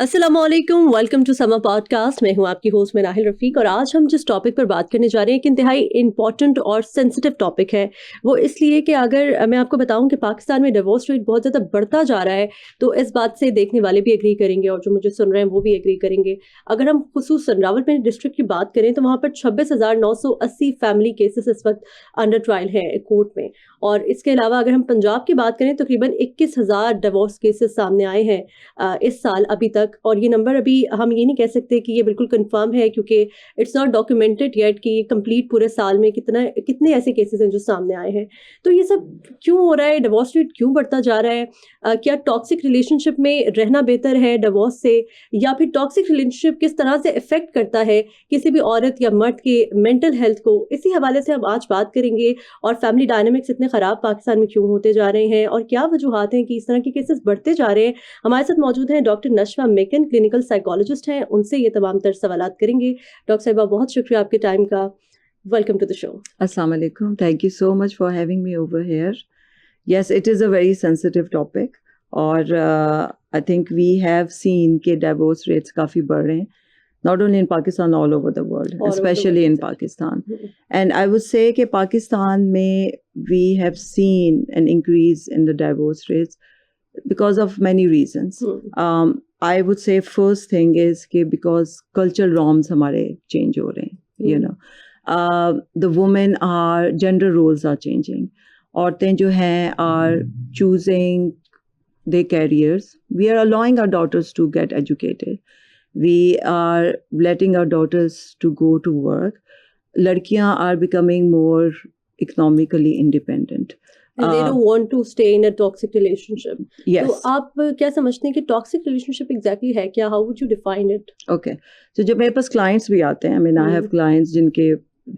अस्सलामुअलैकुम, welcome to समा podcast. मैं हूं आपकी होस्ट में नाहिल रफ़ीक और आज हम जिस टॉपिक पर बात करने जा रहे हैं एक इंतहाई इंपॉर्टेंट और सेंसिटिव टॉपिक है। वो इसलिए कि अगर मैं आपको बताऊं कि पाकिस्तान में डिवोर्स रेट बहुत ज़्यादा बढ़ता जा रहा है तो इस बात से देखने वाले भी एग्री करेंगे और जो मुझे सुन रहे हैं वो भी एग्री करेंगे। अगर हम खुसूसन रावलपिंडी डिस्ट्रिक्ट की बात करें तो वहाँ पर 26,980 फैमिली केसेस इस वक्त अंडर ट्रायल हैं कोर्ट में। और इसके अलावा अगर हम पंजाब की बात करें तो तकरीबन 21,000 डिवोर्स केसेस सामने आए हैं इस साल अभी तक। और ये नंबर अभी हम ये नहीं कह सकते कि ये बिल्कुल कंफर्म है क्योंकि इट्स नॉट डॉक्यूमेंटेड येट कि कंप्लीट पूरे साल में कितने ऐसे केसेस हैं जो सामने आए हैं। तो ये सब क्यों हो रहा है, डिवोर्स रेट क्यों बढ़ता जा रहा है? क्या टॉक्सिक रिलेशनशिप में रहना बेहतर है डिवोर्स से, या फिर टॉक्सिक रिलेशनशिप किस तरह से इफेक्ट करता है किसी भी औरत या मर्द के मेंटल हेल्थ को? इसी हवाले से हम आज बात करेंगे। और फैमिली डायनामिक्स इतने ख़राब पाकिस्तान में क्यों होते जा रहे हैं और क्या वजूहात हैं कि इस तरह के केसेस बढ़ते जा रहे हैं। हमारे साथ मौजूद हैं डॉक्टर नशवा मेकन, क्लिनिकल साइकोलॉजिस्ट हैं। उनसे ये तमाम तर सवालात करेंगे। डॉक्टर साहिबा, बहुत शुक्रिया आपके टाइम का। Welcome to the show. Assalamu alaikum. Thank you so much for having me over here. Yes, it is a very sensitive topic. और I think we have seen कि divorce rates काफ़ी बढ़ रहे हैं, not only in Pakistan, all over the world, especially in Pakistan. And I would say कि पाकिस्तान में we have seen an increase in the divorce rates because of many reasons. I would say first thing is कि because cultural norms हमारे change हो रहे हैं, you know. The women are, gender roles are changing. औरतें जो हैं are choosing their careers. We are allowing our daughters to get educated. We are letting our daughters to go to work. लड़कियां are becoming more economically independent. And they don't want to stay in a toxic relationship. Yes. तो आप क्या समझते हैं कि toxic relationship exactly है क्या? How would you define it? Okay. So जब मेरे पास clients भी आते हैं, I mean I have clients जिनके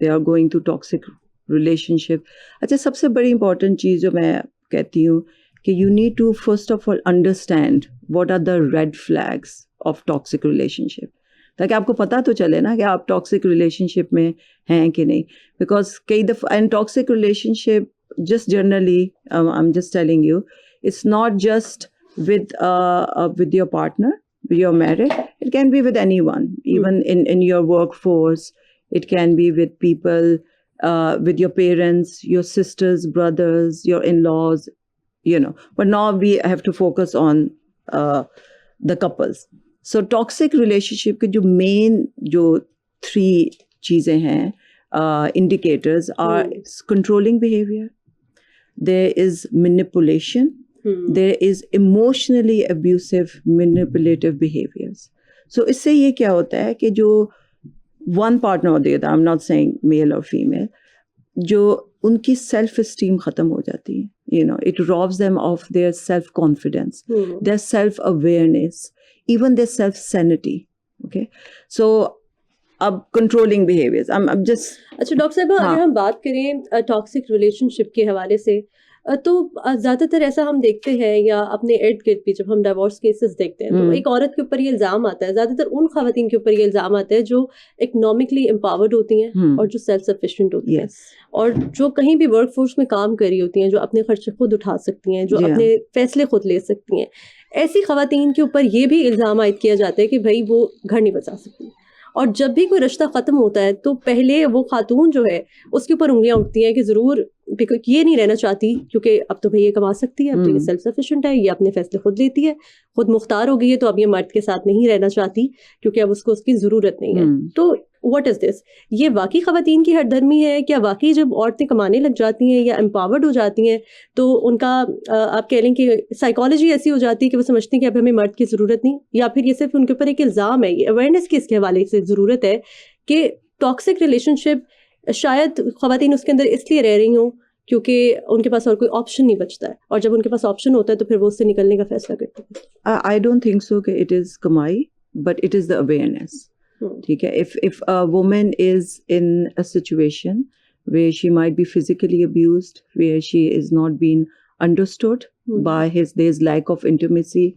they are going to toxic relationship. अच्छा, सबसे बड़ी important चीज़ जो मैं कहती हूँ कि you need to first of all understand what are the red flags of toxic relationship, ताकि आपको पता तो चले ना कि आप toxic relationship में हैं कि नहीं. Because कई दफ़ा and toxic relationship just generally, I'm just telling you, it's not just with your partner, you're married. It can be with anyone, even in your workforce. It can be with people, with your parents, your sisters, brothers, your in-laws, you know. But now we have to focus on the couples. So toxic relationship के जो main जो 3 चीज़ें हैं, indicators are controlling behavior, there is manipulation, there is emotionally abusive manipulative behaviors. So इससे ये क्या होता है कि जो one partner or the other, I'm not saying male or female, जो उनकी self esteem ख़त्म हो जाती है, you know, it robs them of their self confidence, their self awareness, even their self sanity. Okay, so अब controlling behaviors, I'm just. अच्छा doctor साहब, अगर हम बात करें टॉक्सिक रिलेशनशिप के हवाले से तो ज़्यादातर ऐसा हम देखते हैं या अपने इर्द गिर्द भी जब हम डिवोर्स केसेस देखते हैं तो एक औरत के ऊपर ये इल्ज़ाम आता है, ज़्यादातर उन ख़वातीन के ऊपर ये इल्ज़ाम आता है जो इकोनॉमिकली एम्पावर्ड होती हैं और जो सेल्फ सफिशिएंट होती हैं और जो कहीं भी वर्क फोर्स में काम कर रही होती हैं, जो अपने खर्चे खुद उठा सकती हैं, जो अपने फैसले खुद ले सकती हैं। ऐसी ख़वातीन के ऊपर ये भी इल्ज़ाम आयद किया जाता है कि भाई वो घर नहीं बचा सकती। और जब भी कोई रिश्ता ख़त्म होता है तो पहले वो खातून जो है उसके ऊपर उंगलियां उठती हैं कि ज़रूर ये नहीं रहना चाहती क्योंकि अब तो भाई ये कमा सकती है, अब तो ये सेल्फ सफिशिएंट है, ये अपने फैसले खुद लेती है, खुद मुख्तार हो गई है, तो अब ये मर्द के साथ नहीं रहना चाहती क्योंकि अब उसको उसकी ज़रूरत नहीं है। तो व्हाट इज़ दिस? ये वाकई ख़वातीन की हरदर्मी है क्या? वाकई जब औरतें कमाने लग जाती हैं या एम्पावर्ड हो जाती हैं तो उनका आप कह लें कि साइकोलॉजी ऐसी हो जाती है कि वो समझती हैं कि अब हमें मर्द की ज़रूरत नहीं, या फिर ये सिर्फ उनके ऊपर एक इल्ज़ाम है? ये अवेयरनेस की इसके हवाले से ज़रूरत है कि टॉक्सिक रिलेशनशिप शायद ख़वातीन उसके अंदर इसलिए रह रही हों क्योंकि उनके पास और कोई ऑप्शन नहीं बचता है, और जब उनके पास ऑप्शन होता है तो फिर वो उससे निकलने का फैसला करते हैं। I don't think so कि it is कमाई, but it is the awareness. ठीक है, if a woman is in a situation where she might be physically abused, where she is not being understood by there's lack of intimacy,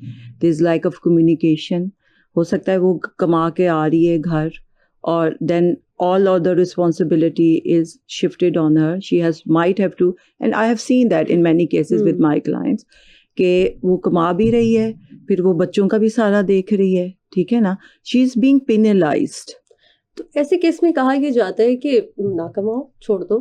there's lack of communication. हो सकता है वो कमा के आ रही है घर और then all of the responsibility is shifted on her. She might have to, and I have seen that in many cases with my clients, कि वो कमा भी रही है, फिर वो बच्चों का भी सारा देख रही है, ठीक है ना, शी इज बीइंग पेनलाइज्ड। तो ऐसे केस में कहा यह जाता है कि ना कमाओ, छोड़ दो,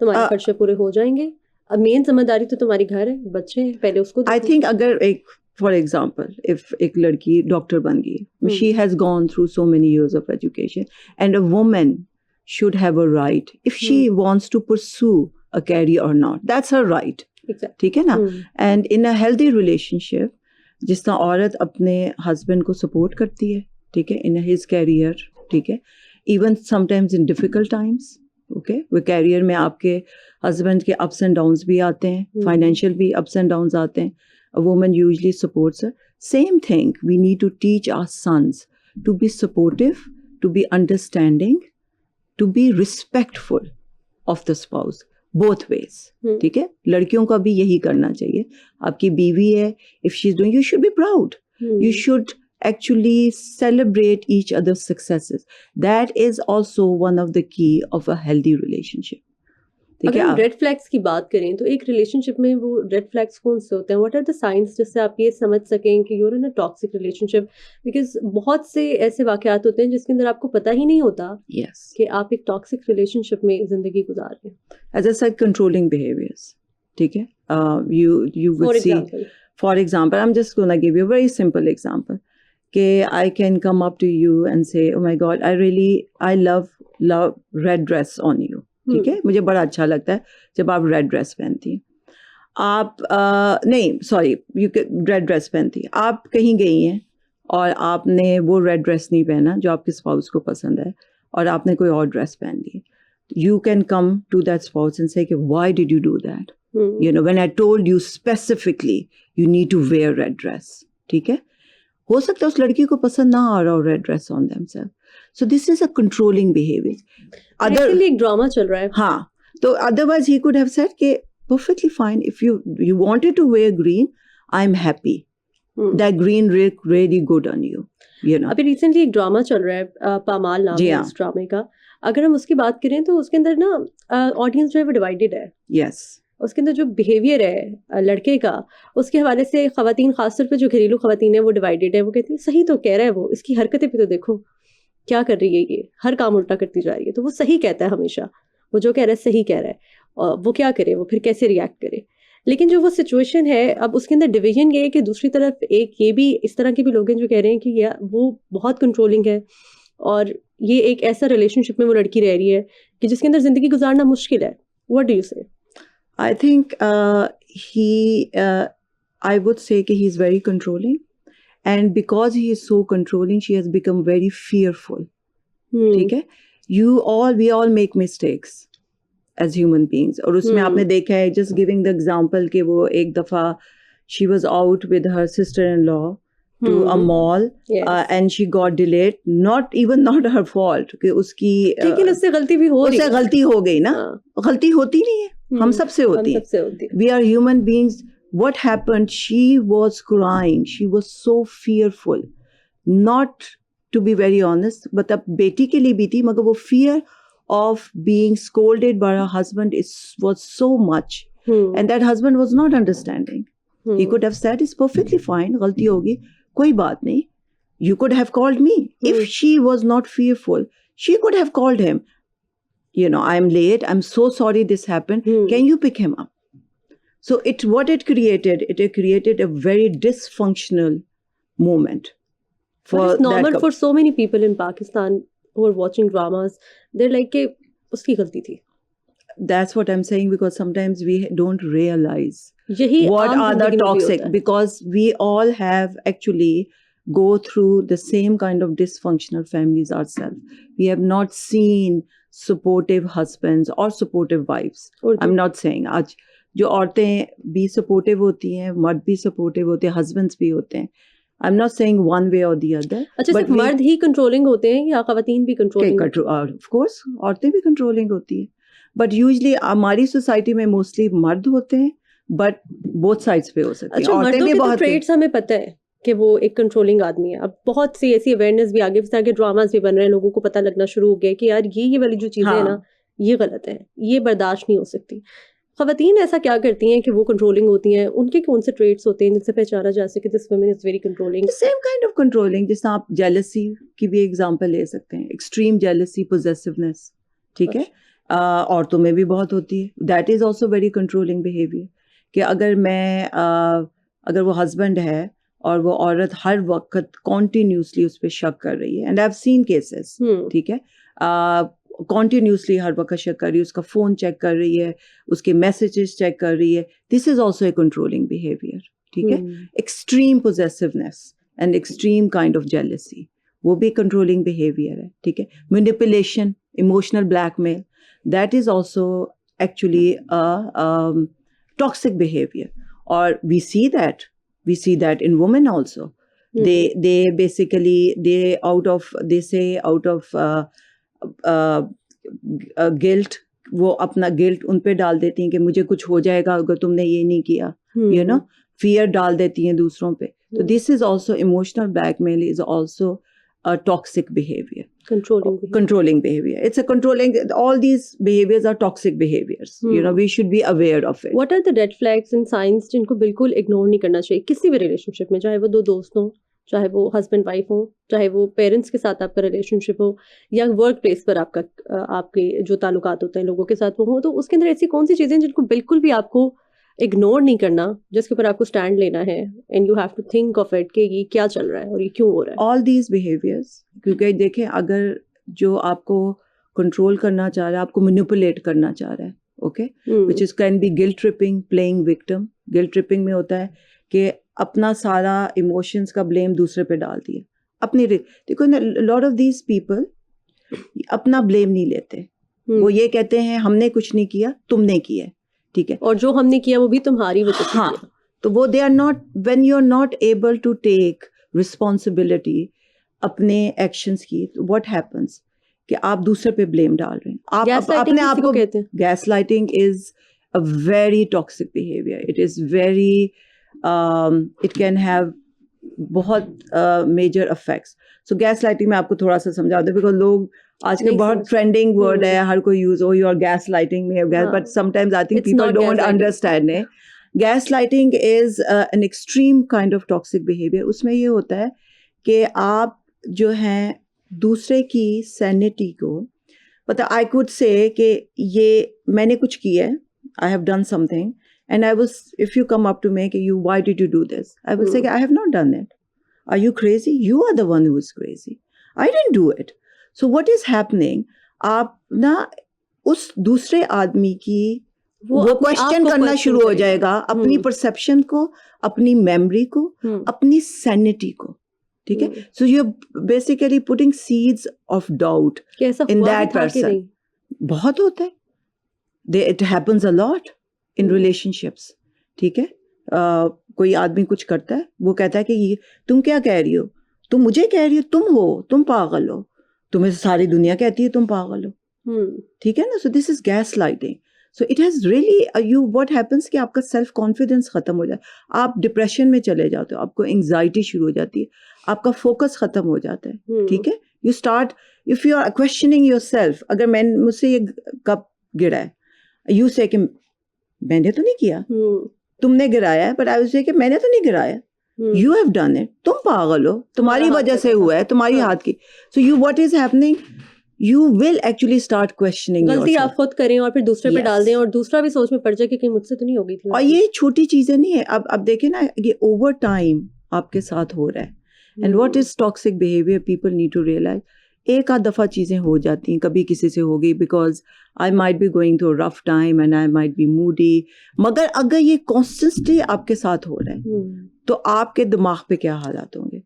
तुम्हारे खर्चे पूरे हो जाएंगे, अब मेन जिम्मेदारी तो तुम्हारी घर है, बच्चे हैं, पहले उसको आई थिंक अगर एक फॉर एग्जाम्पल इफ एक लड़की डॉक्टर बन गई, she has gone through so many years of education, and a woman should have a right if she wants to pursue a career or not, that's her right, ठीक है ना। and in a healthy relationship जिस तरह औरत अपने husband को support करती है, ठीक है, in his career, ठीक है, even sometimes in difficult times, okay, वो कैरियर में आपके हस्बैंड के ups and downs भी आते हैं, फाइनेंशियल भी ups and downs आते हैं, a woman usually supports her. Same thing, we need to teach our sons to be supportive, to be understanding, to be respectful of the spouse, both ways, ठीक है। लड़कियों का भी यही करना चाहिए, आपकी बीवी है, if she's doing, you should be proud, you should actually celebrate each other's successes, that is also one of the key of a healthy relationship। अगर हम रेड फ्लैग्स की बात करें तो एक रिलेशनशिप में वो रेड फ्लैग्स कौन से होते हैं, व्हाट आर द साइंस जिससे आप ये समझ सकें कि you're in a toxic relationship, because बहुत से ऐसे वाकयात होते हैं जिसके अंदर आपको पता ही नहीं होता कि आप एक टॉक्सिक रिलेशनशिप में जिंदगी गुजार रहे हैं। As I said, controlling behaviours, ठीक है, you would see, for example, I'm just going to give you a very simple example, कि I can come up to you and say, oh my God, I love red dress on you, ठीक है, मुझे बड़ा अच्छा लगता है जब आप रेड ड्रेस पहनती हैं। आप नहीं सॉरी, रेड ड्रेस पहनती हैं, आप कहीं गई हैं और आपने वो रेड ड्रेस नहीं पहना जो आपके स्पाउस को पसंद है, और आपने कोई और ड्रेस पहन ली, you can come to that spouse and say कि why did you do that, you know, when I told you specifically you need to wear red dress, ठीक है। हो सकता है उस लड़की को पसंद ना आ रहा हो red dress on themselves, so this is a controlling behaviour. Other एक ड्रामा चल रहा है, हाँ, तो otherwise he could have said कि perfectly fine, if you wanted to wear green, I'm happy, that green really good on you, you know। अभी recently एक drama चल रहा है, पामाल नाम है इस ड्रामे का, अगर हम उसकी बात करें तो उसके अंदर ना ऑडियंस जो है वो डिवाइडेड है। यस, उसके अंदर जो बिहेवियर है लड़के का, उसके हवाले से खवातीन, खासतौर पे जो घरेलू खवातीन है वो डिवाइडेड है। वो कहती है सही तो कह रहा है वो, इसकी हरकतें भी तो देखो क्या कर रही है, ये हर काम उल्टा करती जा रही है, तो वो सही कहता है हमेशा, वो जो कह रहा है सही कह रहा है, और वो क्या करे, वो फिर कैसे रिएक्ट करे। लेकिन जो वो सिचुएशन है अब उसके अंदर डिवीजन ये है कि दूसरी तरफ एक ये भी इस तरह के भी लोग हैं जो कह रहे हैं कि या वो बहुत कंट्रोलिंग है, और ये एक ऐसा रिलेशनशिप में वो लड़की रह रही है कि जिसके अंदर जिंदगी गुजारना मुश्किल है। व्हाट डू यू से? I think I would say कि he is very controlling, and because he is so controlling, she has become very fearful, ठीक है। we all make mistakes as human beings, और उसमें आपने देखा है, just giving the example कि वो एक दफा she was out with her sister-in-law to a mall, and she got delayed, not her fault, कि उसकी लेकिन उससे गलती भी हो रही है, उससे गलती हो गई ना, गलती होती नहीं है, हम सबसे होती है, we are human beings। What happened? She was crying. She was so fearful. Not to be very honest, but अब बेटी के लिए भी थी, मगर वो fear of being scolded by her husband was so much, and that husband was not understanding. He could have said, "It's perfectly fine. गलती होगी, कोई बात नहीं." You could have called me. If she was not fearful, she could have called him. You know, I'm late. I'm so sorry this happened. Can you pick him up? So what it created a very dysfunctional moment. It's normal for so many people in Pakistan who are watching dramas. They're like कि उसकी गलती थी. That's what I'm saying, because sometimes we don't realize यही what are the toxic, because we all have actually go through the same kind of dysfunctional families ourselves. We have not seen supportive husbands or supportive wives. I'm not saying आज जो औरतें भी supportive होती हैं, मर्द भी supportive होते हैं, हस्बैंड्स भी होते हैं। I am not saying one way और द अदर। अच्छा, सिर्फ मर्द ही कंट्रोलिंग होते हैं या खवातीन भी कंट्रोलिंग? ऑफ कोर्स औरतें भी कंट्रोलिंग होती हैं, बट यूजुअली हमारी सोसाइटी में मोस्टली मर्द होते हैं, बट बोथ साइड्स पे हो सकते हैं। अच्छा, औरतें भी बहुत ट्रेड्स हमें पता है कि वो एक कंट्रोलिंग आदमी है। अब बहुत सी ऐसी अवेयरनेस भी आगे, इस तरह के ड्रामास भी बन रहे हैं, लोगों को पता लगना शुरू हो गया कि यार ये वाली जो चीजें है ना, ये गलत है, ये बर्दाश्त नहीं हो सकती। ख़वातीन ऐसा क्या करती हैं कि वो कंट्रोलिंग होती हैं? उनके कौन से ट्रेट्स होते हैं जिनसे पहचाना जा सके this woman is very controlling? Same kind of controlling, जैसे आप जेलसी की भी एग्जांपल ले सकते हैं, एक्सट्रीम जेलसी, पोजेसिवनेस, ठीक है, औरतों में भी बहुत होती है, that is also very controlling behaviour. कि अगर वो हस्बैंड है और वो औरत हर वक्त कॉन्टिन्यूसली उस पर शक कर रही है, and I have seen cases, ठीक है, कॉन्टिन्यूसली हर वक्त शक कर रही है, उसका फ़ोन चेक कर रही है, उसके मैसेजेस चेक कर रही है, this is also a controlling behaviour, ठीक है। Extreme possessiveness and extreme kind of jealousy, वो भी कंट्रोलिंग बिहेवियर है, ठीक है। Manipulation, emotional blackmail, that is also actually toxic behaviour, और we see that in women also. They basically they say out of guilt, वो अपना guilt उन पे डाल देती हैं कि मुझे कुछ हो जाएगा अगर तुमने ये नहीं किया, you know, फियर डाल देती हैं दूसरों पे। तो this is also emotional blackmail, is also a toxic behavior, controlling behavior. It's a controlling, all these behaviors are toxic behaviors. You know, we should be aware of it. What are the red flags and signs जिनको बिल्कुल ignore नहीं करना चाहिए किसी भी relationship में, चाहे वो दो दोस्त हों, चाहे वो हस्बैंड वाइफ हो, चाहे वो पेरेंट्स के साथ आपका रिलेशनशिप हो, या वर्क प्लेस पर आपके जो ताल्लुकात होते हैं लोगों के साथ वो हो, तो उसके अंदर ऐसी कौन सी चीज़ें जिनको बिल्कुल भी आपको इग्नोर नहीं करना, जिसके ऊपर आपको स्टैंड लेना है, and you have to think of it कि ये क्या चल रहा है और ये क्यों हो रहा है? ऑल दीज बिहेवियर्स, क्योंकि देखें, अगर जो आपको कंट्रोल करना चाह रहा है, आपको मैनिपुलेट करना चाह रहा है, okay, which is can be guilt tripping, playing victim. Guilt tripping में होता है कि अपना सारा इमोशंस का ब्लेम दूसरे पे डाल दिया, अपनी, देखो लॉट ऑफ दीज पीपल अपना ब्लेम नहीं लेते, वो ये कहते हैं हमने कुछ नहीं किया, तुमने किया, ठीक है, और जो हमने किया वो भी तुम्हारी वजह से। हाँ, तो वो they are not, when you are not able to take responsibility अपने एक्शंस की, व्हाट हैपेंस कि आप दूसरे पे ब्लेम डाल रहे हैं, आप अपने आप को कहते हैं। Gaslighting is a very toxic behaviour, it is very, it can have बहुत major effects. So gaslighting में आपको थोड़ा सा समझा दो, बिकॉज लोग आज के बहुत ट्रेंडिंग वर्ड है, हर कोई यूज हो, यू आर गैस लाइटिंग में, but sometimes I think people don't understand it. Gas lighting is an extreme kind of toxic behaviour. उसमें ये होता है कि आप जो हैं दूसरे की सैनिटी को, मतलब आई कुड से कि ये मैंने कुछ किया है, I have done something, and I was, if you come up to me कि you why did you do this, I will say कि I have not done it, are you crazy, you are the one who is crazy, I didn't do it. So what is happening, आप ना उस दूसरे आदमी की वो question करना शुरू हो जाएगा, अपनी परसेप्शन को, अपनी मेमोरी को, अपनी सैनिटी को, ठीक है। So you are basically putting seeds of doubt in that person. बहुत होता है, it happens a lot in relationships, ठीक है। कोई आदमी कुछ करता है, वो कहता है कि ये तुम क्या कह रही हो, तुम मुझे कह रही हो, तुम पागल हो, तुम्हें सारी दुनिया कहती है तुम पागल हो, ठीक है ना। सो this is gas lighting. So it has really, you what happens कि आपका सेल्फ कॉन्फिडेंस खत्म हो जाता है, आप डिप्रेशन में चले जाते हो, आपको एंजाइटी शुरू हो जाती है, आपका फोकस खत्म हो जाता है, ठीक है। You start, if you are questioning yourself, अगर मुझसे ये कप गिरा है, यू से कि मैंने तो नहीं किया, तुमने गिराया है, बट आई विल से कि मैंने तो नहीं गिराया, यू हैव डन इट, तुम पागल हो, तुम्हारी वजह से हुआ है, तुम्हारी हाथ की। So you what is happening, you will actually start questioning गलती आप खुद करें और फिर दूसरे पे डाल दें, और दूसरा भी सोच में पड़ जाए कि कहीं मुझसे तो नहीं होगी थी। और ये छोटी चीजें नहीं है, अब देखें ना, ये ओवर टाइम आपके साथ हो रहा है। And what is toxic behaviour, people need to realise, एक आध दफा चीजें हो जाती हैं, कभी किसी से हो गई, because I might be going through rough time and I might be Moody, मगर अगर ये कॉन्स्टेंटली आपके साथ हो रहा है तो आपके दिमाग पे क्या हालात होंगे,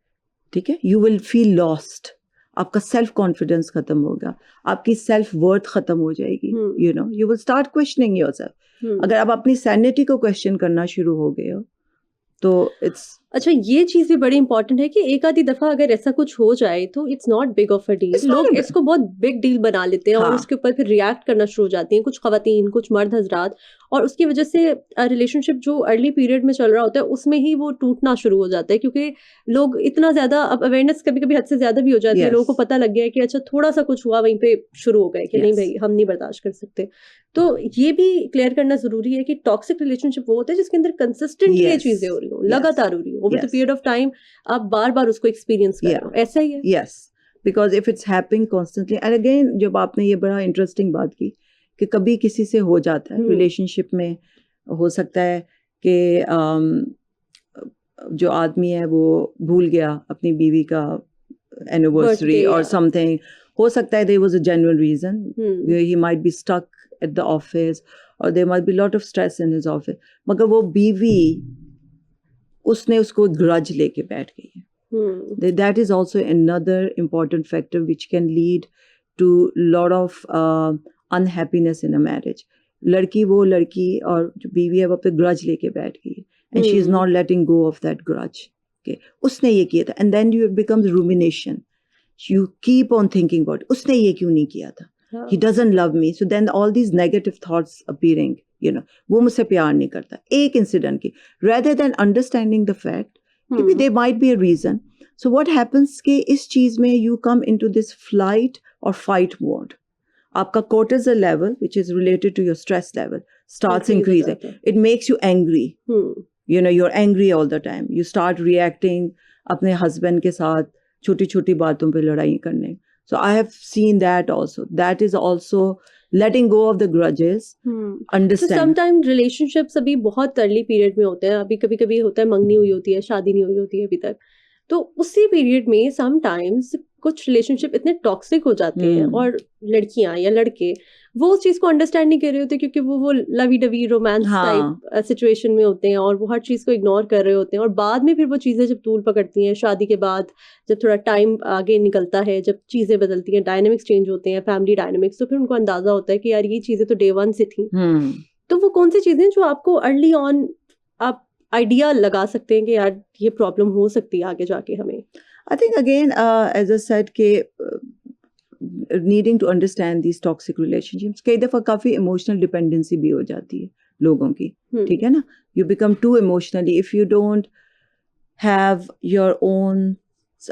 ठीक है। यू विल फील लॉस्ट, आपका सेल्फ कॉन्फिडेंस खत्म होगा, आपकी सेल्फ वर्थ खत्म हो जाएगी, you know, you will start questioning yourself. अगर आप अपनी सैनिटी को क्वेश्चन करना शुरू हो गए हो तो इट्स अच्छा, ये चीज़ भी बड़ी इंपॉर्टेंट है कि एक आधी दफ़ा अगर ऐसा कुछ हो जाए तो it's not big of a deal. It's not लोग a big- इसको बहुत बिग डील बना लेते हैं और हाँ उसके ऊपर फिर रिएक्ट करना शुरू हो जाती हैं, कुछ ख़वातीन, कुछ मर्द हज़रात, और उसकी वजह से रिलेशनशिप जो अर्ली पीरियड में चल रहा होता है उसमें ही वो टूटना शुरू हो जाता है, क्योंकि लोग इतना ज़्यादा अब अवेयरनेस कभी-कभी हद से ज़्यादा भी हो जाती है। लोगों को yes पता लग गया है कि अच्छा थोड़ा-सा कुछ हुआ वहीं पे शुरू हो गए कि नहीं yes भई हम नहीं बर्दाश्त कर सकते। तो ये भी क्लियर करना ज़रूरी है कि टॉक्सिक रिलेशनशिप वो होता है जिसके अंदर कंसिस्टेंटली ये चीज़ें हो रही हों, yes लगातार हो रही हों, over the yes period of time आप बार-बार उसको एक्सपीरियंस कर रहे yeah हो, ऐसा ही है? yes because if it's happening constantly and again जब आपने ये बड़ा इंटरेस्टिंग बात की कि कभी किसी से हो जाता है रिलेशनशिप में, हो सकता है कि जो आदमी है वो भूल गया अपनी बीवी का एनिवर्सरी Birthday, और yeah. समथिंग, हो सकता है there was a genuine reason hmm, he might be stuck at the office or there might be lot of stress in his office, मगर वो बीवी उसने उसको ग्रज लेके बैठ गई है. That is also another important factor which can lead to lot of unhappiness in a marriage. लड़की वो लड़की और जो बीवी है वो अपने ग्रज लेके बैठ गई है and she is not letting go of that grudge. Okay, उसने ये किया था and then you becomes rumination. You keep on thinking about it. उसने ये क्यों नहीं किया था? हाँ, He doesn't love me. So then all these negative thoughts appearing, you know, वो मुझसे प्यार नहीं करता. एक इंसिडेंट की, rather than understanding the fact, maybe there might be a reason. So what happens कि इस चीज में you come into this flight or fight mode. आपका cortisol level, which is related to your stress level, starts increase हो increasing. जाता है। It makes you angry. You know, you're angry all the time. You start reacting अपने husband के साथ छोटी छोटी बातों पे लड़ाई करने. So I have seen that also. That is also letting go of the grudges. तो Understand. समटाइम रिलेशनशिप्स अभी बहुत अर्ली पीरियड में होते हैं, अभी कभी कभी होता है मंगनी हुई होती है, शादी नहीं हुई होती है अभी तक, तो उसी पीरियड में समटाइम्स कुछ रिलेशनशिप इतने टॉक्सिक हो जाते हैं और लड़कियां या लड़के वो उस चीज को अंडरस्टैंड नहीं कर रहे होते, क्योंकि वो lovey dovey romance type situation में होते हैं और वो हर चीज को इग्नोर कर रहे होते हैं, और बाद में फिर वो चीजें जब तूल पकड़ती हैं शादी के बाद, जब थोड़ा टाइम आगे निकलता है, जब चीजें बदलती हैं, डायनेमिक्स चेंज होते हैं, फैमिली डायनेमिक्स, तो फिर उनको अंदाजा होता है कि यार ये चीजें तो डे वन से थी। तो वो कौन सी चीजें जो आपको अर्ली ऑन आप आइडिया लगा सकते हैं कि यार ये प्रॉब्लम हो सकती है आगे जाके हमें? I think again, as I said, कि needing to understand these toxic relationships, कई दफ़ा काफ़ी emotional dependency भी हो जाती है लोगों की, ठीक है ना? You become too emotionally if you don't have your own.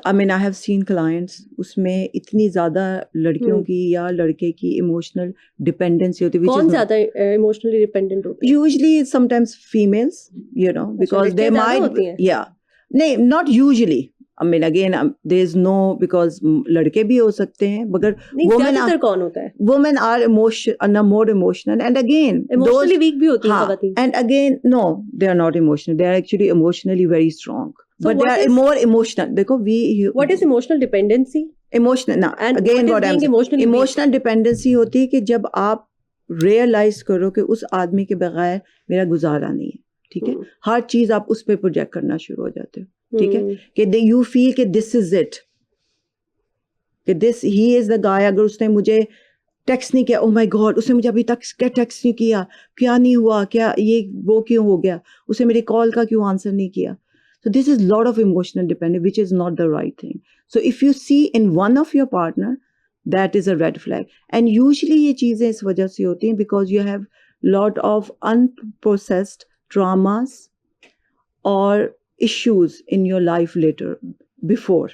I mean, I have seen clients उसमें इतनी ज़्यादा लड़कियों की या लड़के की emotional dependency होती है. कौन ज़्यादा emotionally dependent होते हैं? Usually, sometimes females, you know, because they might, yeah, नहीं, not usually. I mean, again, there's no, because लड़के भी हो सकते हैं, मगर ज़्यादातर कौन होता है? Women are more emotional, and again, emotionally weak भी होती हैं खवातीन. And again, no, they are not emotional. They are actually emotionally very strong. So but they are more emotional. देखो, what is emotional dependency? Emotional, now, and again, what I'm saying, emotional dependency होती है कि जब आप realize करो कि उस आदमी के बगैर मेरा गुजारा नहीं है, ठीक है? हर चीज आप उस पे प्रोजेक्ट करना शुरू हो जाते हो, ठीक है? कि you feel कि this is it, कि he is the guy. अगर उसने मुझे टेक्स्ट नहीं किया, oh my God, उसने मुझे अभी तक क्या टेक्स्ट नहीं किया, क्या नहीं हुआ, क्या ये वो क्यों हो गया, उसने मेरी कॉल का क्यों आंसर नहीं किया. So this is lot of emotional dependence, which is not the right thing. So if you see in one of your partner, that is a red flag. And usually ये चीजें इस वजह से होती हैं because you have lot of unprocessed traumas or issues in your life later, before,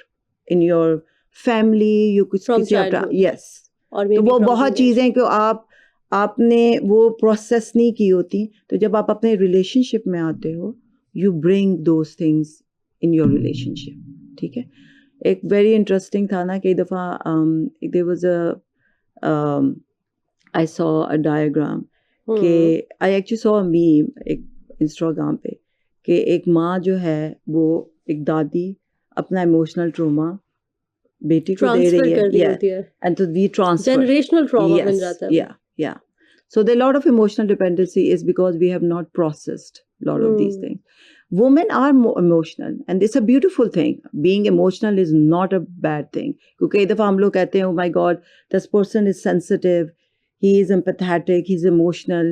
in your family, you कुछ किसी अपना, yes. तो वो बहुत चीजें कि आपने वो प्रोसेस नहीं की होती, तो जब आप अपने रिलेशनशिप में आते हो, you bring those things in your relationship, ठीक है? एक very interesting था ना, कई दफ़ा there was I saw a diagram कि I actually saw a meme एक Instagram पे कि एक माँ जो है वो एक दादी अपना emotional trauma बेटी को दे रही है, yeah, and so we transfer generational trauma बन जाता है. Yeah. So the lot of emotional dependency is because we have not processed a lot of these things. Women are more emotional, and it's a beautiful thing. Being emotional is not a bad thing. क्योंकि कई दफ़ा हम लोग कहते हैं, oh my God, this person is sensitive, he is empathetic, he's emotional.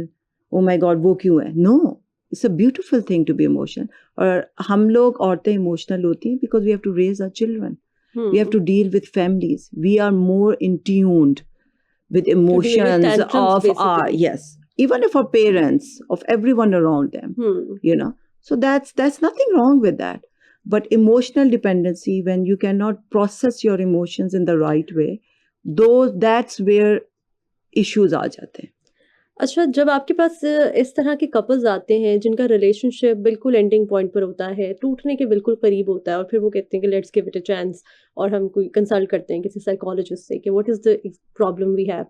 Oh my God, वो क्यों है? No, it's a beautiful thing to be emotional. और हम लोग औरतें इमोशनल होती हैं because we have to raise our children, we have to deal with families. We are more in tuned with emotions tantrums, of our, yes, even of our parents, of everyone around them, you know. So that's nothing wrong with that. But emotional dependency, when you cannot process your emotions in the right way, that's where issues aa jate hain. अच्छा, जब आपके पास इस तरह के couples आते हैं जिनका relationship बिल्कुल एंडिंग पॉइंट पर होता है, टूटने के बिल्कुल करीब होता है, और फिर वो कहते हैं कि let's give it a chance, और हम कोई कंसल्ट करते हैं किसी साइकोलॉजिस्ट से कि what is the problem we have,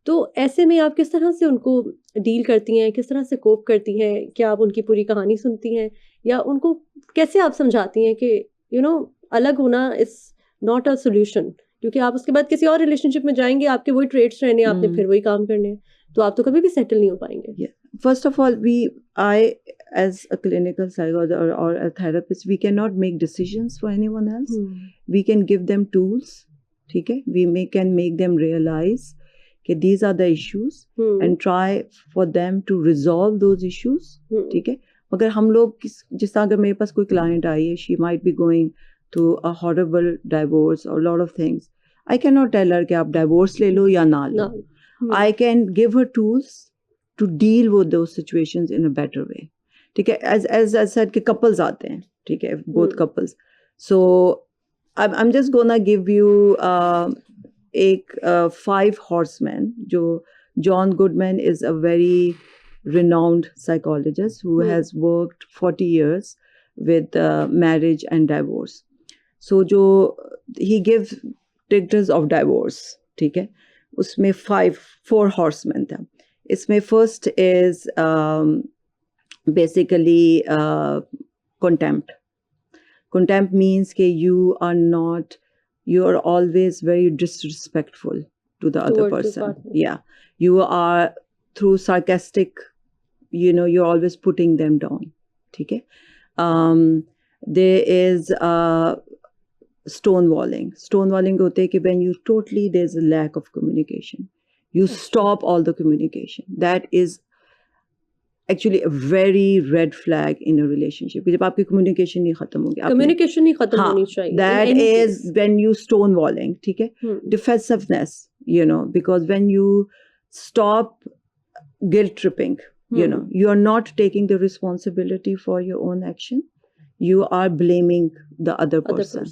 तो ऐसे में आप किस तरह से उनको डील करती हैं, किस तरह से कोप करती हैं? क्या आप उनकी पूरी कहानी सुनती हैं, या उनको कैसे आप समझाती हैं कि अलग होना इज़ नॉट अ सोल्यूशन, क्योंकि आप उसके बाद किसी और रिलेशनशिप में जाएंगे, आपके वही ट्रेड्स रहने, आपने फिर वही काम करने हैं, तो आप तो कभी भी सेटल नहीं हो पाएंगे. Yeah. First of all, I as a clinical psychologist or a therapist, we cannot make decisions for anyone else. We can give them tools. ठीक है? We can make them realize that these are the issues and try for them to resolve those issues. ठीक है? मगर हम लोग जिस तरह अगर मेरे पास कोई client आई है, she might be going to a horrible divorce or a lot of things. I cannot tell her कि आप divorce ले लो या ना लो. I can give her tools to deal with those situations in a better way. ठीक है? As I said कि couples आते हैं, ठीक है? Both couples. So I'm just gonna give you एक 5 horsemen. जो John Goodman is a very renowned psychologist who has worked 40 years with marriage and divorce. So जो he gives predictors of divorce, ठीक है? उसमें 4 horsemen था. इसमें first is basically contempt. Contempt means कि you are always very disrespectful to the other person. Yeah, you are through sarcastic, you're always putting them down. ठीक है? There is stonewalling. Stonewalling होते हैं कि when there's a lack of communication. You stop all the communication. That is actually a very red flag in a relationship. जब आपकी communication नहीं खत्म होगी. Communication नहीं खत्म होनी चाहिए. That is when you stonewalling. ठीक है? Defensiveness, because when you stop guilt tripping, you are not taking the responsibility for your own action. You are blaming the other person.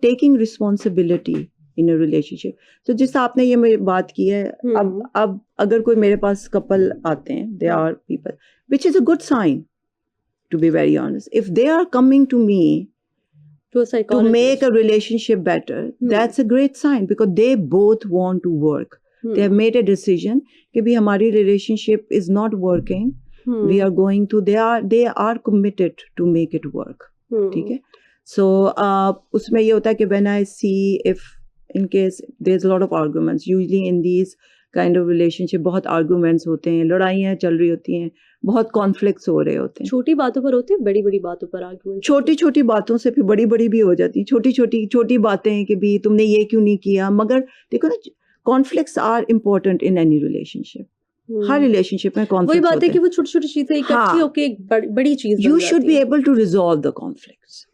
Taking responsibility in a relationship. So जिस आपने ये मेरी बात की है, अब अगर कोई मेरे पास couple आते हैं, they are people, which is a good sign, to be very honest. If they are coming to me to make a relationship better, that's a great sign, because they both want to work. They have made a decision कि भी हमारी relationship is not working. We are going to, they are committed to make it work. ठीक है? So उसमें ये होता है कि when I see, if in case there's a lot of arguments, usually in these kind of relationship बहुत arguments होते हैं, लड़ाइयाँ चल रही होती हैं, बहुत conflicts हो रहे होते हैं. छोटी बातों पर होते हैं, बड़ी बड़ी बातों पर arguments. छोटी बातों से फिर बड़ी भी हो जाती हैं. छोटी बातें हैं कि भी तुमने ये क्यों नहीं किया. मगर देखो ना, conflicts are important in any relationship. Her relationship में कॉन्फ्लिक्ट वही बात है कि वो छोटी चीजें इकट्ठी होकर एक बड़ी चीज you should be able to resolve the conflicts.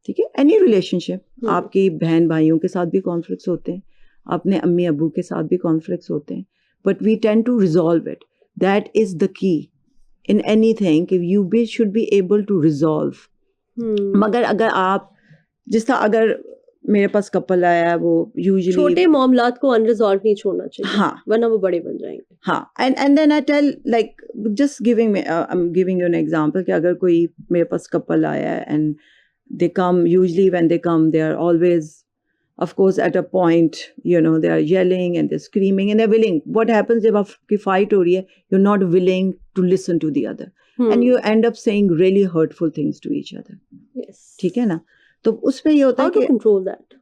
ठीक है? एनी रिलेशनशिप, आपकी बहन भाइयों के साथ भी कॉन्फ्लिक्ट्स होते हैं, अपने अम्मी अबू के साथ भी कॉन्फ्लिक्ट्स होते हैं, but we tend to resolve it. That is the key in anything कि you be should be able to resolve. मगर अगर आप जिस तरह अगर मेरे पास कपल आया है, वो यूजुअली छोटे मामलात को अनरिजॉल्व नहीं छोड़ना चाहिए. हाँ, वरना वो बड़े बन जाएंगे. हाँ, and then I tell like just I am giving you an example कि अगर कोई मेरे पास कपल आया है and they come, usually when they come, they are always, of course, at a point, they are yelling and they're screaming and they're willing. What happens जब आपकी fight हो रही है, you're not willing to listen to the other. And you end up saying really hurtful things to each other. Yes. ठीक है ना? तो उसमें ये होता है कि how to control that?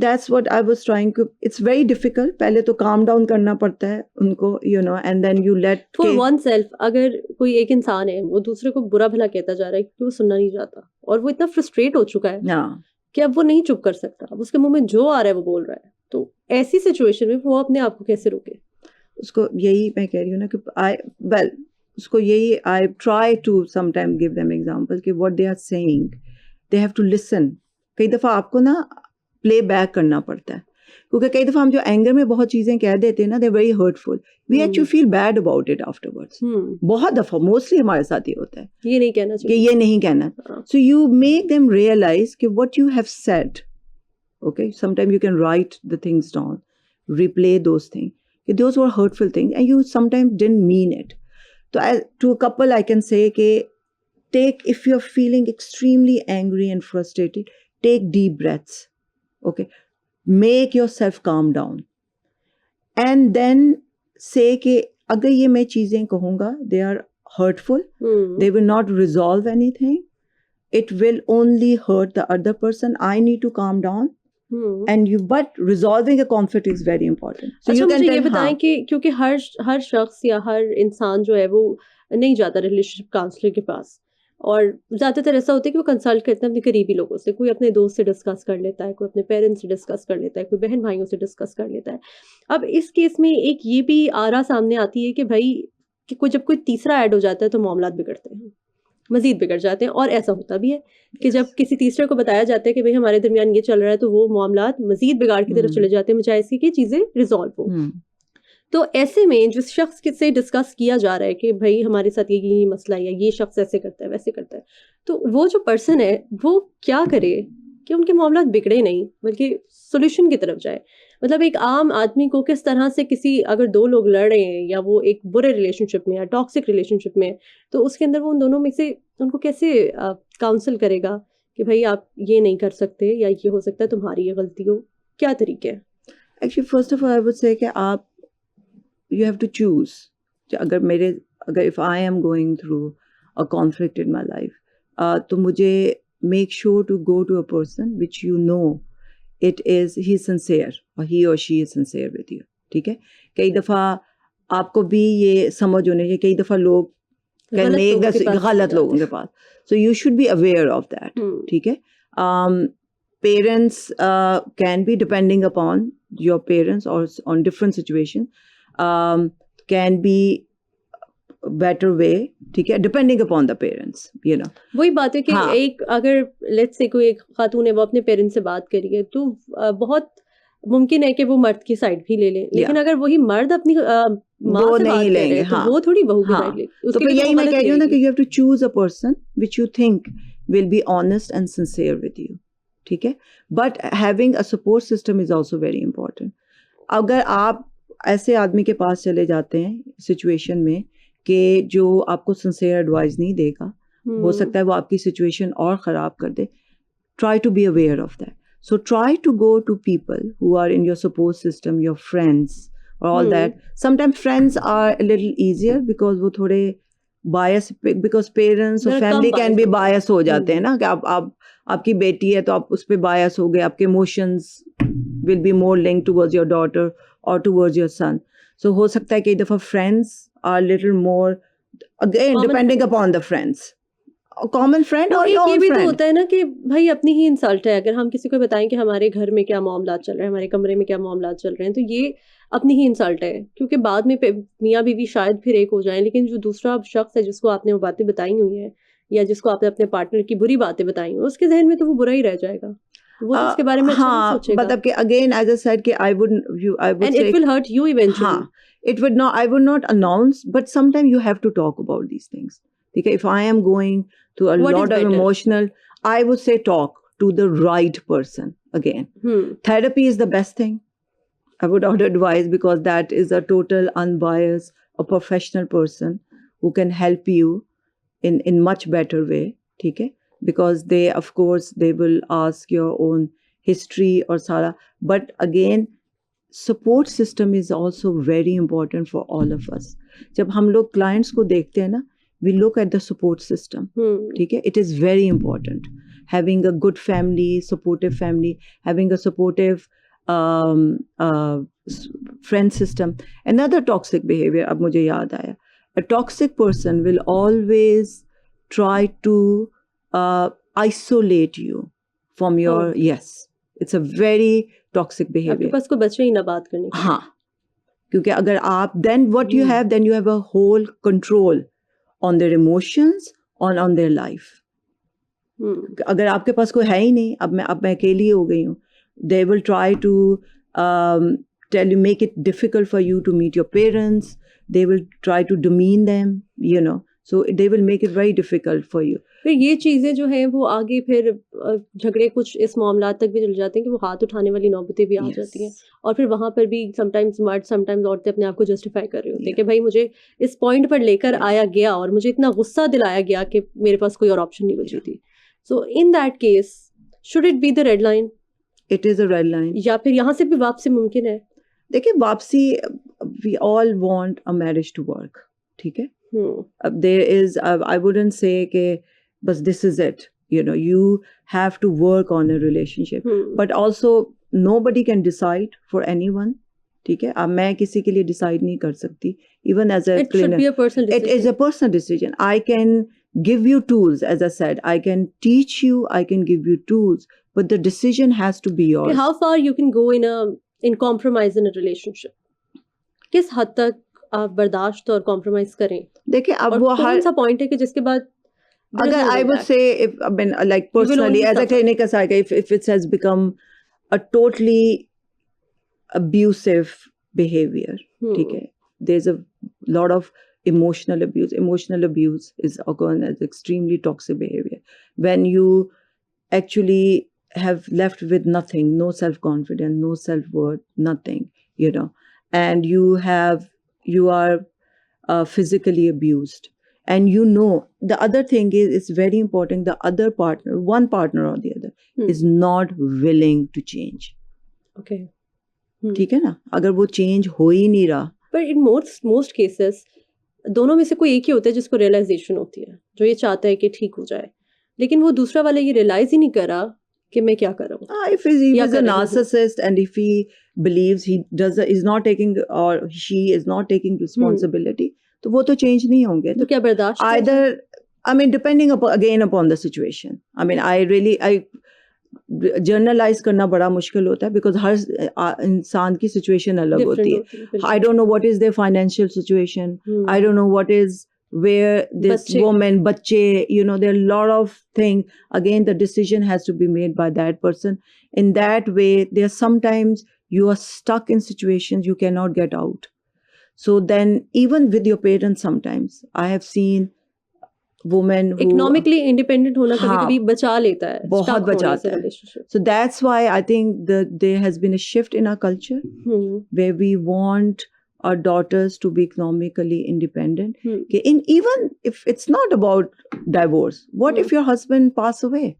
That's what I was trying to. It's very difficult. पहले तो calm down करना पड़ता है उनको, and then you let. For oneself, अगर कोई एक इंसान है, वो दूसरे को बुरा भला कहता जा रहा है क्योंकि वो सुनना नहीं चाहता, और वो इतना फ्रस्ट्रेट हो चुका है कि अब वो नहीं चुप कर सकता, अब उसके मुंह में जो आ रहा है वो बोल रहा है. तो ऐसी सिचुएशन में वो अपने आप को कैसे रोके? उसको यही मैं कह रही हूँ ना कि उसको यही I try to sometime give them example कि what they are saying they have to listen. कई दफ़ा आपको ना प्ले बैक करना पड़ता है, क्योंकि कई दफ़ा हम जो एंगर में बहुत चीज़ें कह देते हैं ना, they very hurtful, we actually feel bad about it afterwards. बहुत दफ़ा मोस्टली हमारे साथ ये होता है ये नहीं कहना कि चाहिए, ये नहीं कहना. So you make them realize कि what you have said, okay, sometimes you can write the things down, replay those things, those were hurtful things and you sometimes didn't mean it. So to a couple I can say कि if you're feeling extremely angry and frustrated, take deep breaths, okay, make yourself calm down and then say कि अगर ये मैं चीज़ें कहूँगा they are hurtful, they will not resolve anything, it will only hurt the other person, I need to calm down. And you, but resolving a conflict is very important. So अच्छा, you can मुझे ये tell, बताएं कि क्योंकि हर शख्स या हर इंसान जो है वो नहीं जाता रिलेशनशिप काउंसलर के पास, और ज़्यादातर ऐसा होता है कि वो कंसल्ट करते हैं अपने करीबी लोगों से. कोई अपने दोस्त से डिस्कस कर लेता है, कोई अपने पेरेंट्स से डिस्कस कर लेता है, कोई बहन भाइयों से डिस्कस कर लेता है. अब इस केस में एक ये भी आरा सामने आती है कि भाई कि जब कोई तीसरा ऐड हो जाता है तो मामलात बिगड़ते हैं, मजीद बिगड़ जाते हैं. और ऐसा होता भी है कि जब किसी तीसरे को बताया जाता है कि भाई हमारे दरमियान ये चल रहा है, तो वो मामलात मजीद बिगाड़ की तरफ चले जाते हैं, बजाय इसकी कि चीज़ें रिजॉल्व हो. तो ऐसे में जिस शख्स से डिस्कस किया जा रहा है कि भाई हमारे साथ ये मसला है या ये शख्स ऐसे करता है वैसे करता है, तो वो जो पर्सन है वो क्या करे कि उनके मामलात बिगड़े नहीं बल्कि सोल्यूशन की तरफ जाए. मतलब एक आम आदमी को किस तरह से किसी, अगर दो लोग लड़ रहे हैं या वो एक बुरे रिलेशनशिप में या टॉक्सिक रिलेशनशिप में, तो उसके अंदर वो उन दोनों में से उनको कैसे काउंसल करेगा कि भाई आप ये नहीं कर सकते या ये हो सकता है तुम्हारी ये गलती हो, क्या तरीके हैं? Actually first of all I would say कि आप यू हैव टू चूज. अगर if I am going through a conflict in my life, तो मुझे make sure to go to a person which you know it is he is sincere or he or she is sincere with you. ठीक है. कई दफ़ा आपको भी ये समझ होने चाहिए, कई दफ़ा लोग can make the गलत लोगों के पास, so you should be aware of that. ठीक है. Parents can be, depending upon your parents or on different situation, can be better way, ठीक है, depending upon the parents, you know. वही बात है कि एक अगर लेट्स से कोई एक खातून है वो अपने पेरेंट्स से बात करी है, तो बहुत मुमकिन है कि वो मर्द की साइड भी ले लें, लेकिन अगर वही मर्द अपनी माँ से बात कर रहे हैं तो वो थोड़ी बहू की साइड लेगी. तो यही मैं कह रही हूँ ना कि you have to choose a person which you think will be honest and sincere with you. ठीक है. But having a support system is also very important. अगर आप ऐसे आदमी के पास चले जाते हैं सिचुएशन में कि जो आपको सिंसियर एडवाइस नहीं देगा, हो सकता है वो आपकी सिचुएशन और ख़राब कर दे, try to be aware of that. So try to go to people who are in your support system, your friends और all that. Sometimes friends are a little easier because वो थोड़े बायस, बिकॉज पेरेंट्स और family can be bias हो जाते हैं ना, कि आप आपकी बेटी है तो आप उस पर बायस हो गए, आपके emotions will be more link towards your daughter और टूवर्ड्स योर सन. सो हो सकता है कई दफ़ा friends are little more, again depending upon the friends, a common friend or your own ये भी friend. तो होता है ना कि भाई अपनी ही इंसल्ट है. अगर हम किसी को बताएं कि हमारे घर में क्या मामला चल रहे हैं, हमारे कमरे में क्या मामला चल रहे हैं, तो ये अपनी ही इंसल्ट है, क्योंकि बाद में मियाँ बीवी शायद फिर एक हो जाएं, लेकिन जो दूसरा शख्स है जिसको आपने वो बातें बताई हुई हैं या जिसको आपने अपने पार्टनर की बुरी बातें बताई हुई, उसके जहन में तो वो बुरा ही रह जाएगा, वो तो उसके बारे में अच्छा नहीं सोचेगा. मतलब कि again as I said कि I would and say it will hurt you eventually. It would not, I would not announce, but sometimes you have to talk about these things. Okay, if I am going to a lot of emotional, I would say talk to the right person again. Therapy is the best thing. I would advise, because that is a total unbiased, a professional person who can help you in much better way. Okay, because they, of course, they will ask your own history or sara, but again, support system is also very important for all of us. जब हम लोग clients को देखते हैं ना, we look at the support system. ठीक है. It is very important having a good family, supportive family, having a supportive friend system. Another toxic behaviour, अब मुझे याद आया, a toxic person will always try to isolate you from your, yes, it's a very toxic behaviour. बस को बच्चे ही ना बात करने. हाँ, क्योंकि अगर आप then what you have, then you have a whole control on their emotions, on their life. अगर आपके पास कोई है ही नहीं, अब मैं अकेली हो गई हूँ, they will try to tell you, make it difficult for you to meet your parents. They will try to demean them, you know. So they will make it very difficult for you. फिर ये चीज़ें जो हैं वो आगे फिर झगड़े कुछ इस मामला तक भी चल जाते हैं कि वो हाथ उठाने वाली नौबतें भी आ जाती हैं, और फिर वहाँ पर भी समटाइम्स मर्द समटाइम्स औरतें अपने आप को जस्टिफाई कर रहे होते हैं कि भाई मुझे इस पॉइंट पर लेकर आया गया और मुझे इतना गुस्सा दिलाया गया कि मेरे पास कोई और ऑप्शन नहीं बची थी. So in that case should it be the red line? It is a red line. या फिर यहाँ से भी वापसी मुमकिन है? देखिए वापसी, we all want a marriage to work, ठीक है? There is, I wouldn't say कि बस this is it, you know, you have to work on a relationship, but also nobody can decide for anyone, ठीक है? अब मैं किसी के लिए decide नहीं कर सकती, even as a it should be a personal decision. It is a personal decision. I can give you tools, as I said, I can teach you, I can give you tools, but the decision has to be yours. How far you can go in compromise in a relationship? किस हद तक आप बर्दाश्त और compromise करें? देखिए अब वो कौन सा point है कि जिसके बाद अगर I would say, if I mean, like personally as a clinical psychologist, if it has become a totally abusive behavior, ठीक है, there's a lot of emotional abuse. Emotional abuse is occurring as extremely toxic behavior. When you actually have left with nothing, no self-confidence, no self-worth, nothing, you know, and you are physically abused. And you know, the other thing is, it's very important, the other partner, one partner or the other, is not willing to change. Okay. ठीक है ना? अगर वो change हो ही नहीं रहा. But in most cases, दोनों में से कोई एक ही होता है जिसको realization होती है, जो ये चाहता है कि ठीक हो जाए, लेकिन वो दूसरा वाला ये realize ही नहीं कर रहा कि मैं क्या कर रहा हूँ. If he is a narcissist and if he believes is not taking, or she is not taking responsibility, तो वो तो change नहीं होंगे. तो क्या बर्दाश्त? Either, I mean, depending upon the situation. I mean, I generalize करना बड़ा मुश्किल होता है because हर इंसान की situation अलग होती है. I don't know what is their financial situation. I don't know what is where this woman, बच्चे, you know, there are a lot of things. Again, the decision has to be made by that person. In that way, there sometimes you are stuck in situations you cannot get out. So then, even with your parents, sometimes I have seen women who economically independent होना कभी-कभी बचा लेता है, बहुत बचाता है. So that's why I think that there has been a shift in our culture where we want our daughters to be economically independent. Even if it's not about divorce, what if your husband pass away?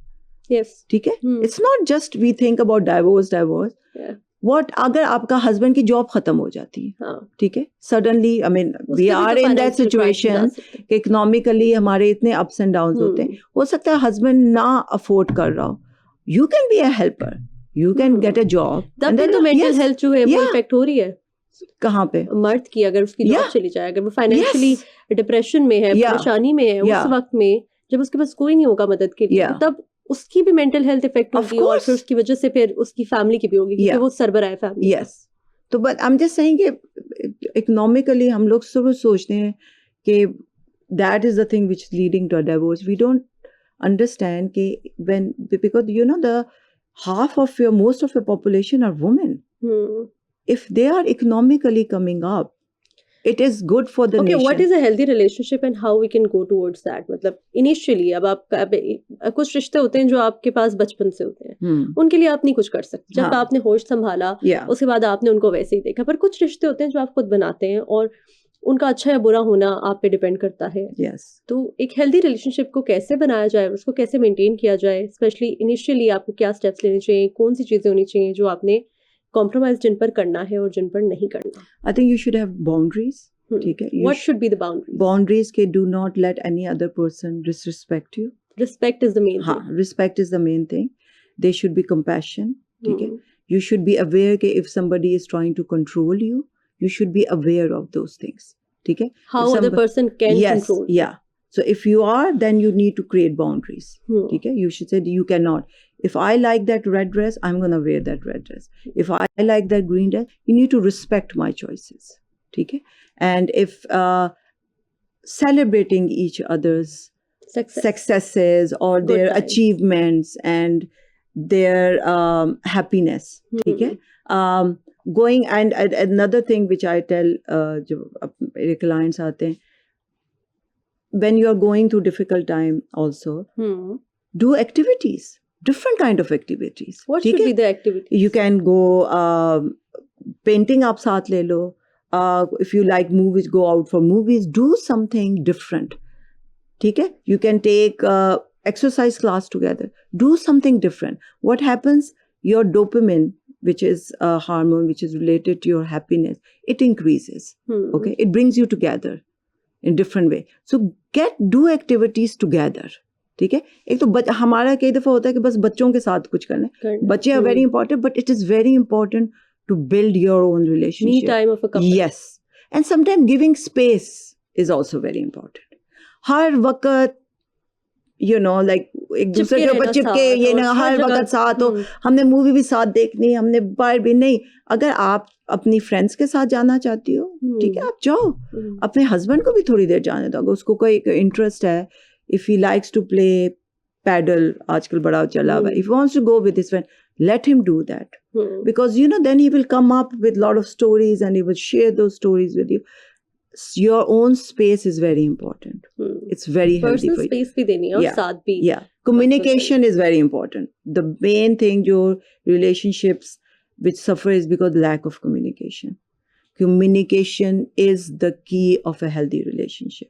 Yes. ठीक है? It's not just we think about divorce. Yeah. What अगर आपका husband की job खत्म हो जाती है, ठीक है? Suddenly, I mean, we are in that situation कि economically हमारे इतने ups and downs होते हैं. हो सकता है husband ना afford कर रहा हो. You can be a helper. You can get a job. तब भी तो mental health जो है वो affect हो रही है. कहाँ पे? मर्द की अगर उसकी job चली जाए, अगर वो financially depression में है, परेशानी में है, उस वक्त में जब उसके पास कोई नहीं होगा मदद के लिए, तब उसकी भी मेंटल हेल्थ इफेक्ट होगी और फिर उसकी वजह से फिर उसकी फैमिली की भी होगी क्योंकि वो सरबराह है फैमिली. यस. तो but I am just saying कि इकोनॉमिकली हम लोग सब सोचते हैं कि that is the thing which is leading to a divorce. We don't understand कि when because you know the half of your most of your population are women. If they are economically coming up, it is good for the nation. Okay, what is a healthy relationship and how we can go towards that? मतलब initially अब कुछ रिश्ते होते हैं जो आपके पास बचपन से होते हैं, उनके लिए आप नहीं कुछ कर सकते. जब आपने होश संभाला, उसके बाद आपने उनको वैसे ही देखा. पर कुछ रिश्ते होते हैं जो आप खुद बनाते हैं और उनका अच्छा या बुरा होना आप पे डिपेंड करता है. तो एक हेल्दी रिलेशनशिप को कैसे बनाया जाए, उसको कैसे मेंटेन किया जाए, स्पेशली इनिशियली आपको क्या स्टेप्स लेने चाहिए, कौन सी चीजें होनी चाहिए जो आपने compromise जिन पर करना है और जिन पर नहीं करना? I think you should have boundaries. ठीक है? What should be the boundaries? Boundaries के do not let any other person disrespect you. Respect is the main thing. Respect is the main thing. There should be compassion. ठीक है? You should be aware कि if somebody is trying to control you, you should be aware of those things. ठीक है? How other person can control. Yeah. So if you are, then you need to create boundaries. ठीक है? You should say you cannot. If I like that red dress, I'm going to wear that red dress. If I like that green dress, you need to respect my choices. ठीक है? And if celebrating each other's successes or Good their times. achievements and their happiness. ठीक है? Going and another thing which I tell जो मेरे clients आते हैं, when you are going through difficult time also, do activities, different kind of activities. What ठीक should है? be the activity? You can go painting आप साथ ले लो. If you like movies, go out for movies. Do something different. ठीक है? You can take exercise class together. Do something different. What happens? Your dopamine, which is a hormone which is related to your happiness, it increases. Okay, it brings you together in different way. So do activities together. ठीक है? एक तो हमारा कई दफा होता है कि बस बच्चों के साथ कुछ करना है. बच्चे are very important, but it is very important to build your own relationship. Me time of a couple. Yes, and sometimes giving space is also very important. हर वक्त like एक दूसरे के ऊपर चिपके ये ना हर वक्त साथ हो. हमने मूवी भी साथ देखनी, हमने बाहर भी नहीं. अगर आप अपनी फ्रेंड्स के साथ जाना चाहती हो, ठीक है, आप जाओ. अपने हस्बैंड को भी थोड़ी देर जाने दो. अगर उसको कोई इंटरेस्ट है, if he likes to play paddle, आजकल बड़ा चला हुआ है, if he wants to go with his friend, let him do that. Because then he will come up with a lot of stories and he will share those stories with you. Your own space is very important. It's very healthy Personal for you. space भी देनी है और साथ भी. Yeah, communication is very important. The main thing your relationships which suffer is because lack of communication. Communication is the key of a healthy relationship.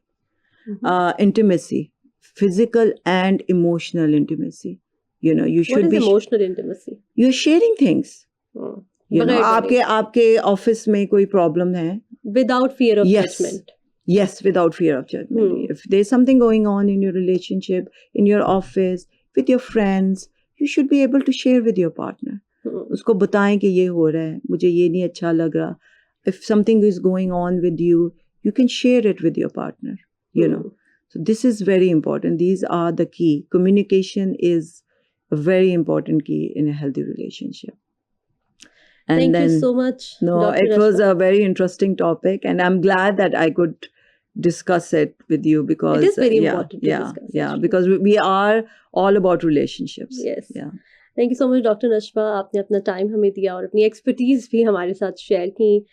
Intimacy, physical and emotional intimacy. You should What be is emotional intimacy? You're sharing things. आपके office में कोई problem है, without fear of judgment. Yes, without fear of judgment. If there's something going on in your relationship, in your office, with your friends, you should be able to share with your partner. उसको बताएं कि ये हो रहा है, मुझे ये नहीं अच्छा लग रहा. If something is going on with you, you can share it with your partner. So this is very important. These are the key. Communication is a very important key in a healthy relationship. And Thank you so much. No, Dr. it was a very interesting topic, and I'm glad that I could discuss it with you because it is very important to discuss. Yeah, because we are all about relationships. Yes. Yeah. Thank you so much doctor Nashwa, आपने अपना time हमें दिया और अपनी expertise भी हमारे साथ share की.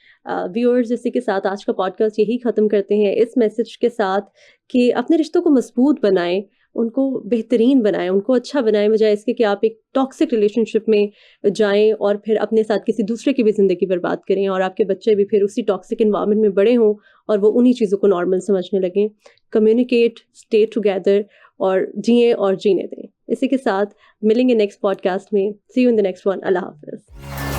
व्यूअर्स, जैसे के साथ आज का पॉडकास्ट यही ख़त्म करते हैं इस मैसेज के साथ कि अपने रिश्तों को मजबूत बनाएं, उनको बेहतरीन बनाएं, उनको अच्छा बनाएं, बजाय इसके कि आप एक टॉक्सिक रिलेशनशिप में जाएं और फिर अपने साथ किसी दूसरे की भी ज़िंदगी बर्बाद करें और आपके बच्चे भी फिर उसी टॉक्सिक इन्वायरमेंट में बड़े हों और वो उन्हीं चीज़ों को नॉर्मल समझने लगें. कम्युनिकेट, स्टे टुगेदर और जिएं और जीने दें. इसी के साथ मिलेंगे नेक्स्ट पॉडकास्ट में. See you in the next one. अल्लाह हाफिज़.